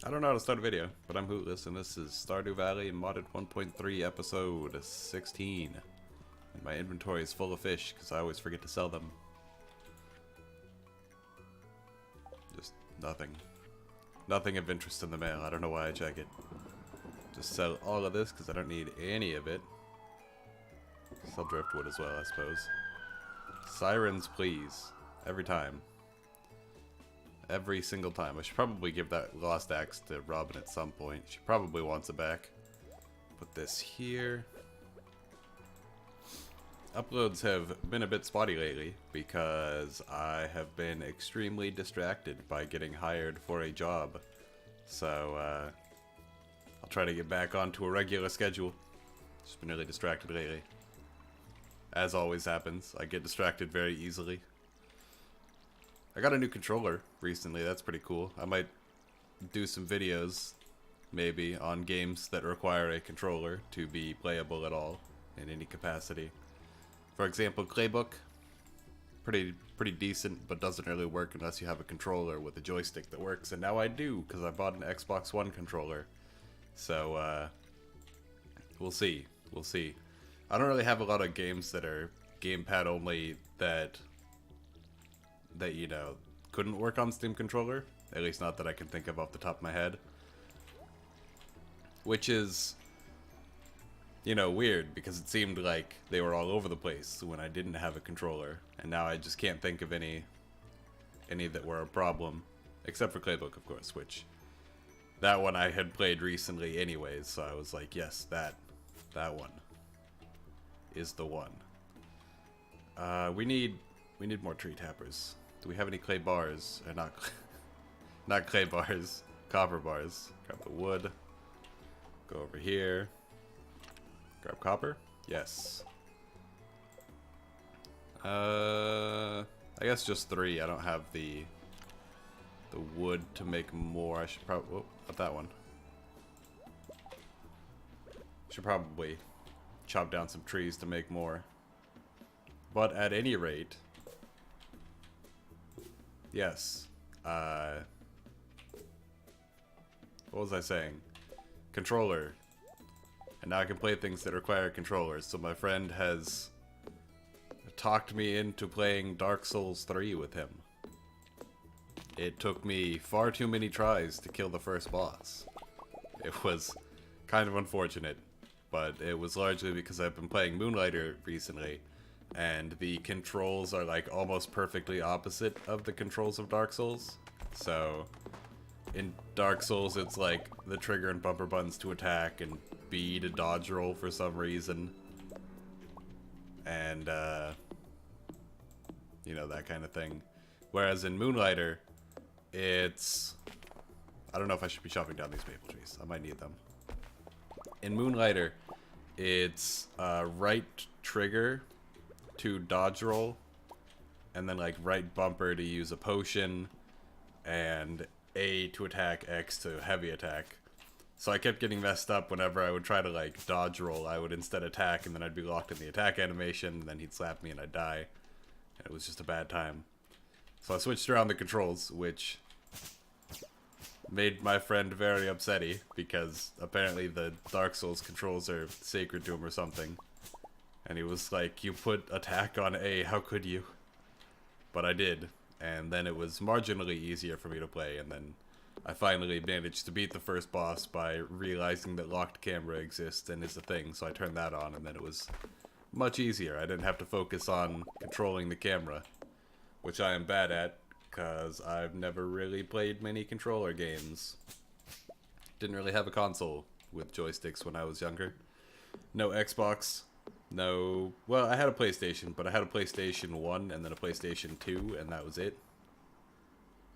I don't know how to start a video, but I'm Hootless, and this is Stardew Valley Modded 1.3 episode 16. And my inventory is full of fish, because I always forget to sell them. Just nothing. Nothing of interest in the mail. I don't know why I check it. Just sell all of this, because I don't need any of it. Sell driftwood as well, I suppose. Sirens, please. Every time. Every single time. I should probably give that lost axe to Robin at some point. She probably wants it back. Put this here. Uploads have been a bit spotty lately because I have been extremely distracted by getting hired for a job. So, I'll try to get back onto a regular schedule. Just been really distracted lately. As always happens, I get distracted very easily. I got a new controller recently, that's pretty cool. I might do some videos, maybe, on games that require a controller to be playable at all, in any capacity. For example, Claybook, pretty decent, but doesn't really work unless you have a controller with a joystick that works, and now I do, because I bought an Xbox One controller. So, we'll see. We'll see. I don't really have a lot of games that are gamepad only that you know, couldn't work on Steam controller. At least not that I can think of off the top of my head. Which is, you know, weird, because it seemed like they were all over the place when I didn't have a controller. And now I just can't think of any that were a problem. Except for Claybook, of course, which that one I had played recently anyways, so I was like, yes, that one is the one. We need more tree tappers. Do we have any clay bars? Or not clay bars, copper bars. Grab the wood. Go over here. Grab copper? Yes. I guess just 3. I don't have the wood to make more. I should probably, oh, not that one. Should probably chop down some trees to make more. But at any rate, yes. What was I saying? Controller. And now I can play things that require controllers. So my friend has talked me into playing Dark Souls 3 with him. It took me far too many tries to kill the first boss. It was kind of unfortunate, but it was largely because I've been playing Moonlighter recently. And the controls are like almost perfectly opposite of the controls of Dark Souls. So in Dark Souls it's like the trigger and bumper buttons to attack and B to dodge roll for some reason. And you know, that kind of thing. Whereas in Moonlighter it's, I don't know if I should be chopping down these maple trees. I might need them. In Moonlighter it's right trigger to dodge roll, and then like right bumper to use a potion, and A to attack, X to heavy attack. So I kept getting messed up whenever I would try to like dodge roll. I would instead attack, and then I'd be locked in the attack animation, and then he'd slap me and I'd die. And it was just a bad time. So I switched around the controls, which made my friend very upsetty, because apparently the Dark Souls controls are sacred to him or something. And he was like, you put attack on A, how could you? But I did. And then it was marginally easier for me to play. And then I finally managed to beat the first boss by realizing that locked camera exists and is a thing. So I turned that on, and then it was much easier. I didn't have to focus on controlling the camera, which I am bad at, because I've never really played many controller games. Didn't really have a console with joysticks when I was younger. No Xbox. No, well, I had a PlayStation, but I had a PlayStation 1 and then a PlayStation 2, and that was it.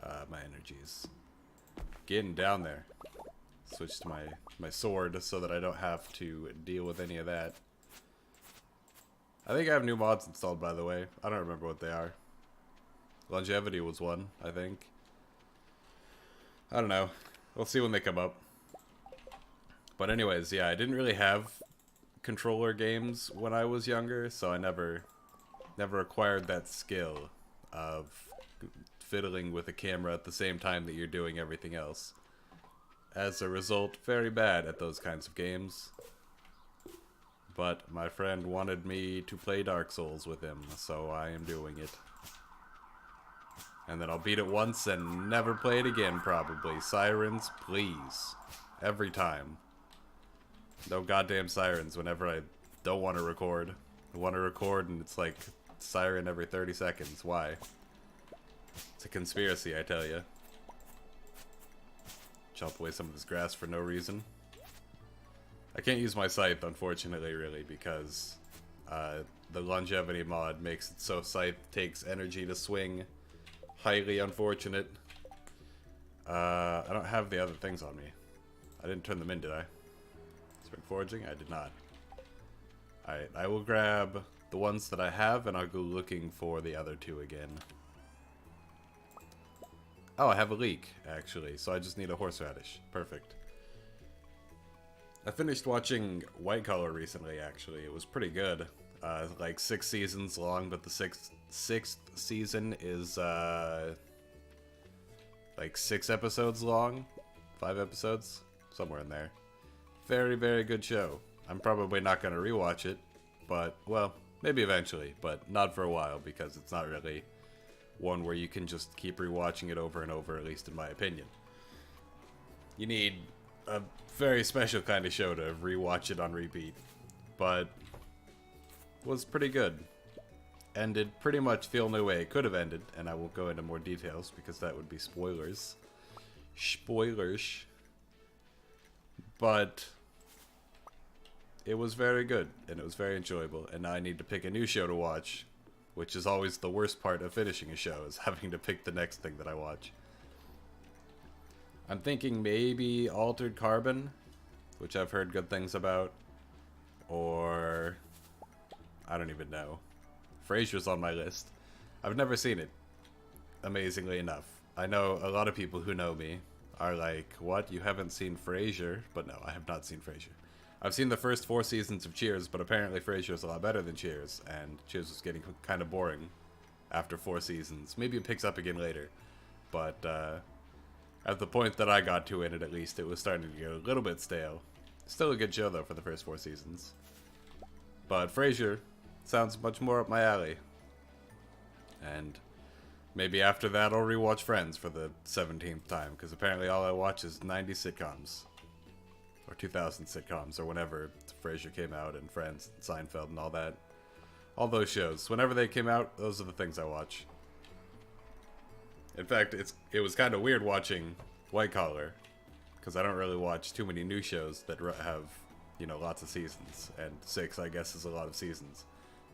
My energy's getting down there. Switch to my sword so that I don't have to deal with any of that. I think I have new mods installed, by the way. I don't remember what they are. Longevity was one, I think. I don't know. We'll see when they come up. But anyways, yeah, I didn't really have controller games when I was younger, so I never acquired that skill of fiddling with a camera at the same time that you're doing everything else. as a result, very bad at those kinds of games. But my friend wanted me to play Dark Souls with him, so I am doing it. And then I'll beat it once and never play it again, probably. Sirens, please. Every time. No goddamn sirens whenever I don't want to record. I want to record and it's like siren every 30 seconds. Why? It's a conspiracy, I tell you. Chop away some of this grass for no reason. I can't use my scythe, unfortunately, really, because the longevity mod makes it so scythe takes energy to swing. Highly unfortunate. I don't have the other things on me. I didn't turn them in, did I? Spring foraging? I did not. Alright, I will grab the ones that I have, and I'll go looking for the other two again. Oh, I have a leek, actually, so I just need a horseradish. Perfect. I finished watching White Collar recently, actually. It was pretty good. Like 6 seasons long, but the sixth season is like 6 episodes long. 5 episodes? Somewhere in there. Very, very good show. I'm probably not going to rewatch it, but, well, maybe eventually, but not for a while, because it's not really one where you can just keep rewatching it over and over, at least in my opinion. You need a very special kind of show to rewatch it on repeat, but was pretty good. Ended pretty much the only way it could have ended, and I won't go into more details because that would be spoilers. Spoilers. But it was very good, and it was very enjoyable, and now I need to pick a new show to watch, which is always the worst part of finishing a show, is having to pick the next thing that I watch. I'm thinking maybe Altered Carbon, which I've heard good things about, or I don't even know. Frasier's on my list. I've never seen it, amazingly enough. I know a lot of people who know me are like, what, you haven't seen Frasier? But no, I have not seen Frasier. I've seen the first 4 seasons of Cheers, but apparently Frasier's a lot better than Cheers, and Cheers was getting kind of boring after 4 seasons. Maybe it picks up again later, but at the point that I got to in it, at least, it was starting to get a little bit stale. Still a good show, though, for the first 4 seasons. But Frasier sounds much more up my alley. And maybe after that I'll rewatch Friends for the 17th time, because apparently all I watch is 90s sitcoms. Or 2000 sitcoms, or whenever Frasier came out, and Friends, and Seinfeld, and all that. All those shows. Whenever they came out, those are the things I watch. In fact, it was kind of weird watching White Collar, because I don't really watch too many new shows that have, you know, lots of seasons. And 6, I guess, is a lot of seasons.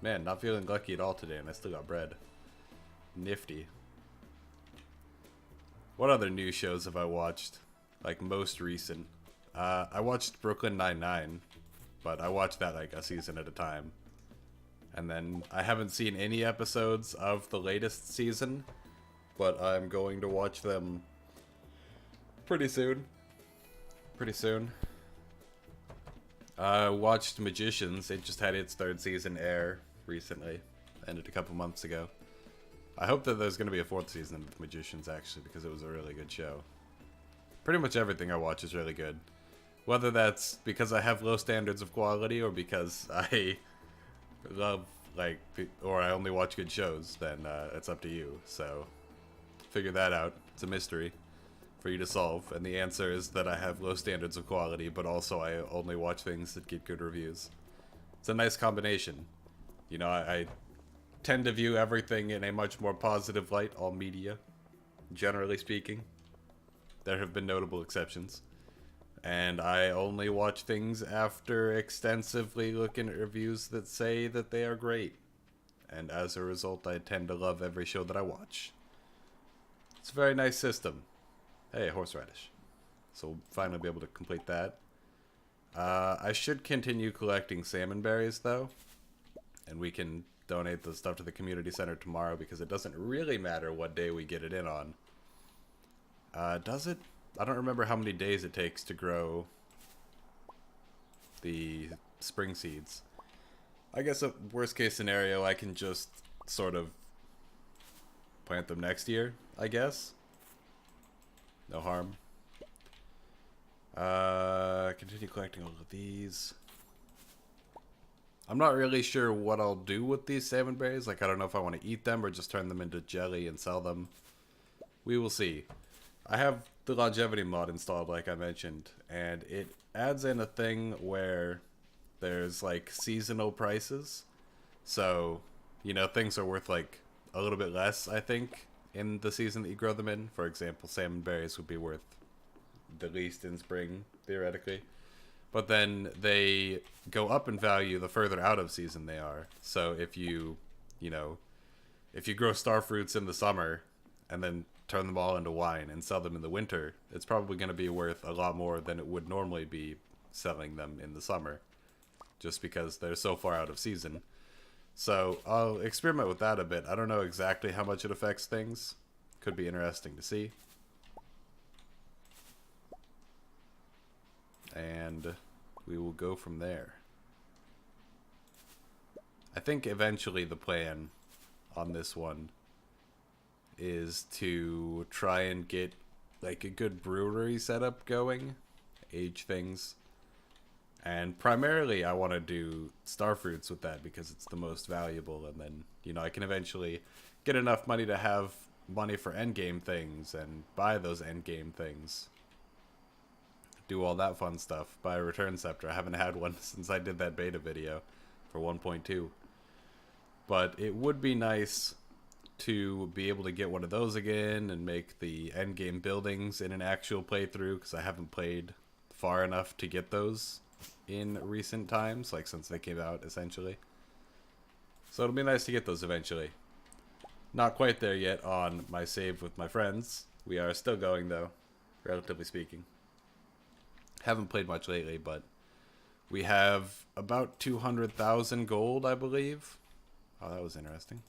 Man, not feeling lucky at all today, and I still got bread. Nifty. What other new shows have I watched? Like, most recent. I watched Brooklyn Nine-Nine, but I watched that like a season at a time. And then I haven't seen any episodes of the latest season, but I'm going to watch them pretty soon. Pretty soon. I watched Magicians. It just had its 3rd season air recently. Ended a couple months ago. I hope that there's going to be a 4th season of Magicians, actually, because it was a really good show. Pretty much everything I watch is really good. Whether that's because I have low standards of quality or because I love, like, or I only watch good shows, then it's up to you. So, figure that out. It's a mystery for you to solve. And the answer is that I have low standards of quality, but also I only watch things that get good reviews. It's a nice combination. You know, I tend to view everything in a much more positive light, all media, generally speaking. There have been notable exceptions. And I only watch things after extensively looking at reviews that say that they are great. And as a result, I tend to love every show that I watch. It's a very nice system. Hey, horseradish. So we'll finally be able to complete that. I should continue collecting salmon berries, though. And we can donate the stuff to the community center tomorrow, because it doesn't really matter what day we get it in on. Does it? I don't remember how many days it takes to grow the spring seeds. I guess a worst case scenario, I can just sort of plant them next year, I guess. No harm. Continue collecting all of these. I'm not really sure what I'll do with these salmon berries. Like, I don't know if I want to eat them or just turn them into jelly and sell them. We will see. I have the longevity mod installed, like I mentioned, and it adds in a thing where there's, like, seasonal prices. So, you know, things are worth, like, a little bit less, I think, in the season that you grow them in. For example, salmon berries would be worth the least in spring, theoretically. But then they go up in value the further out of season they are. So if you know, if you grow star fruits in the summer and then turn them all into wine and sell them in the winter, it's probably going to be worth a lot more than it would normally be selling them in the summer, just because they're so far out of season. So I'll experiment with that a bit. I don't know exactly how much it affects things. Could be interesting to see. And we will go from there. I think eventually the plan on this one is to try and get like a good brewery setup going, age things. And primarily I want to do starfruits with that because it's the most valuable, and then, you know, I can eventually get enough money to have money for endgame things and buy those endgame things. Do all that fun stuff. Buy a return scepter. I haven't had one since I did that beta video for 1.2. But it would be nice to be able to get one of those again and make the endgame buildings in an actual playthrough, because I haven't played far enough to get those in recent times, like since they came out, essentially. So it'll be nice to get those eventually. Not quite there yet on my save with my friends. We are still going, though, relatively speaking. Haven't played much lately, but we have about 200,000 gold, I believe. Oh, that was interesting.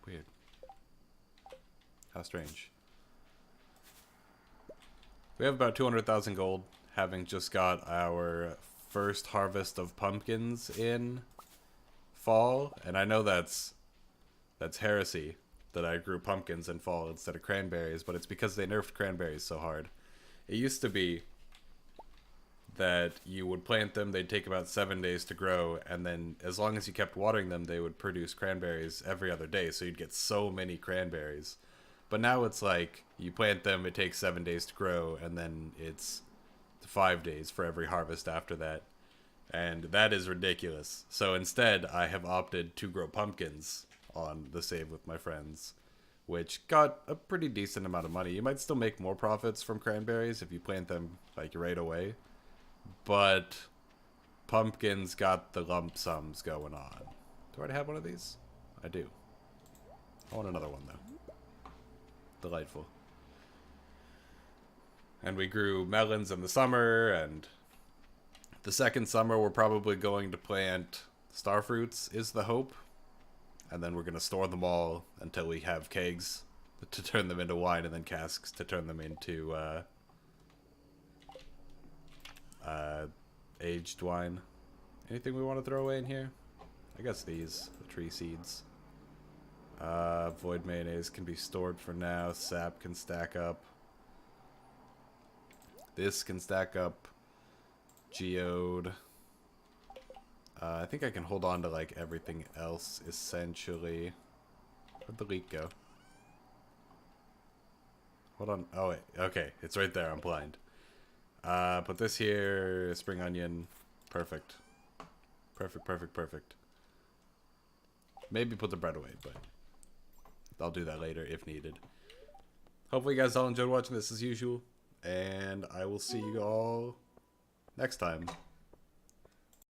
Weird. How strange. We have about 200,000 gold, having just got our first harvest of pumpkins in fall. And I know that's heresy that I grew pumpkins in fall instead of cranberries, but it's because they nerfed cranberries so hard. It used to be that you would plant them, they'd take about 7 days to grow, and then as long as you kept watering them, they would produce cranberries every other day, so you'd get so many cranberries. But now it's like, you plant them, it takes 7 days to grow, and then it's 5 days for every harvest after that. And that is ridiculous. So instead, I have opted to grow pumpkins on the save with my friends, which got a pretty decent amount of money. You might still make more profits from cranberries if you plant them like right away, but pumpkins got the lump sums going on. Do I already have one of these? I do. I want another one, though. Delightful. And we grew melons in the summer, and the second summer we're probably going to plant starfruits, is the hope. And then we're going to store them all until we have kegs to turn them into wine, and then casks to turn them into aged wine. Anything we want to throw away in here? I guess these, the tree seeds. Void mayonnaise can be stored for now. Sap can stack up. This can stack up. Geode. I think I can hold on to like everything else, essentially. Where'd the leek go? Hold on. Oh, wait. Okay. It's right there. I'm blind. Put this here. Spring onion. Perfect. Perfect, perfect, perfect. Maybe put the bread away, but I'll do that later if needed. Hopefully you guys all enjoyed watching this as usual, and I will see you all next time.